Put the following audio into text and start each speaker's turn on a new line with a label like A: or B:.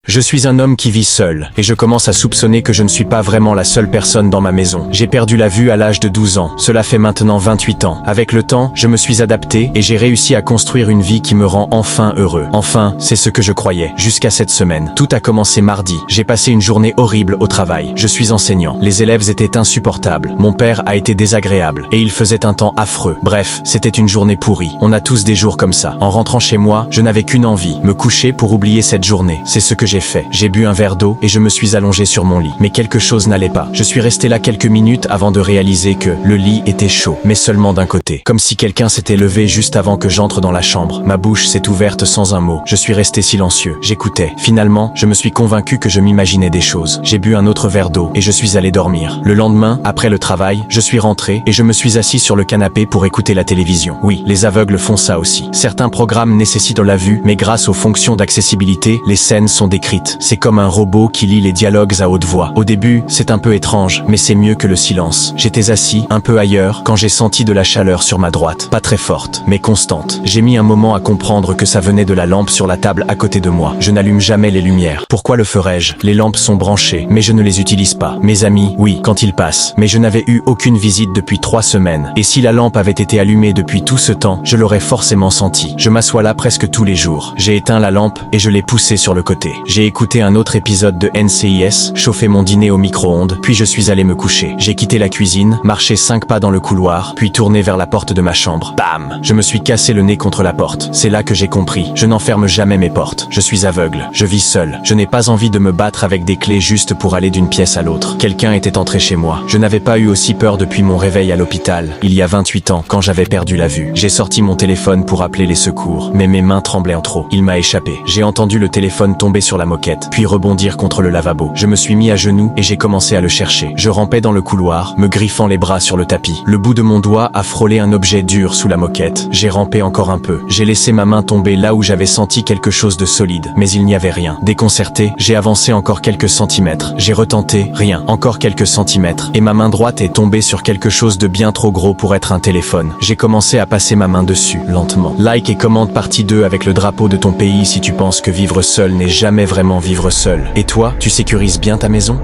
A: Je suis un homme qui vit seul, et je commence à soupçonner que je ne suis pas vraiment la seule personne dans ma maison. J'ai perdu la vue à l'âge de 12 ans, cela fait maintenant 28 ans. Avec le temps, je me suis adapté, et j'ai réussi à construire une vie qui me rend enfin heureux. Enfin, c'est ce que je croyais, jusqu'à cette semaine. Tout a commencé mardi, j'ai passé une journée horrible au travail. Je suis enseignant, les élèves étaient insupportables, mon père a été désagréable, et il faisait un temps affreux. Bref, c'était une journée pourrie. On a tous des jours comme ça. En rentrant chez moi, je n'avais qu'une envie, me coucher pour oublier cette journée. C'est ce que j'ai fait. J'ai bu un verre d'eau et je me suis allongé sur mon lit. Mais quelque chose n'allait pas. Je suis resté là quelques minutes avant de réaliser que le lit était chaud, mais seulement d'un côté. Comme si quelqu'un s'était levé juste avant que j'entre dans la chambre. Ma bouche s'est ouverte sans un mot. Je suis resté silencieux. J'écoutais. Finalement, je me suis convaincu que je m'imaginais des choses. J'ai bu un autre verre d'eau et je suis allé dormir. Le lendemain, après le travail, je suis rentré et je me suis assis sur le canapé pour écouter la télévision. Oui, les aveugles font ça aussi. Certains programmes nécessitent la vue, mais grâce aux fonctions d'accessibilité, les scènes sont décrites. C'est comme un robot qui lit les dialogues à haute voix. Au début, c'est un peu étrange, mais c'est mieux que le silence. J'étais assis, un peu ailleurs, quand j'ai senti de la chaleur sur ma droite. Pas très forte, mais constante. J'ai mis un moment à comprendre que ça venait de la lampe sur la table à côté de moi. Je n'allume jamais les lumières. Pourquoi le ferais-je? Les lampes sont branchées, mais je ne les utilise pas. Mes amis, oui, quand ils passent. Mais je n'avais eu aucune visite depuis 3 semaines. Et si la lampe avait été allumée depuis tout ce temps, je l'aurais forcément senti. Je m'assois là presque tous les jours. J'ai éteint la lampe et je l'ai poussée sur le côté. J'ai écouté un autre épisode de NCIS, chauffé mon dîner au micro-ondes, puis je suis allé me coucher. J'ai quitté la cuisine, marché 5 pas dans le couloir, puis tourné vers la porte de ma chambre. Bam! Je me suis cassé le nez contre la porte. C'est là que j'ai compris. Je n'enferme jamais mes portes. Je suis aveugle. Je vis seul. Je n'ai pas envie de me battre avec des clés juste pour aller d'une pièce à l'autre. Quelqu'un était entré chez moi. Je n'avais pas eu aussi peur depuis mon réveil à l'hôpital, il y a 28 ans, quand j'avais perdu la vue. J'ai sorti mon téléphone pour appeler les secours, mais mes mains tremblaient en trop. Il m'a échappé. J'ai entendu le téléphone tomber sur la moquette, puis rebondir contre le lavabo. Je me suis mis à genoux et j'ai commencé à le chercher. Je rampais dans le couloir, me griffant les bras sur le tapis. Le bout de mon doigt a frôlé un objet dur sous la moquette. J'ai rampé encore un peu. J'ai laissé ma main tomber là où j'avais senti quelque chose de solide, mais il n'y avait rien. Déconcerté, j'ai avancé encore quelques centimètres. J'ai retenté, rien. Encore quelques centimètres. Et ma main droite est tombée sur quelque chose de bien trop gros pour être un téléphone. J'ai commencé à passer ma main dessus, lentement. Like et commente partie 2 avec le drapeau de ton pays si tu penses que vivre seul n'est jamais vraiment vivre seul. Et toi, tu sécurises bien ta maison ?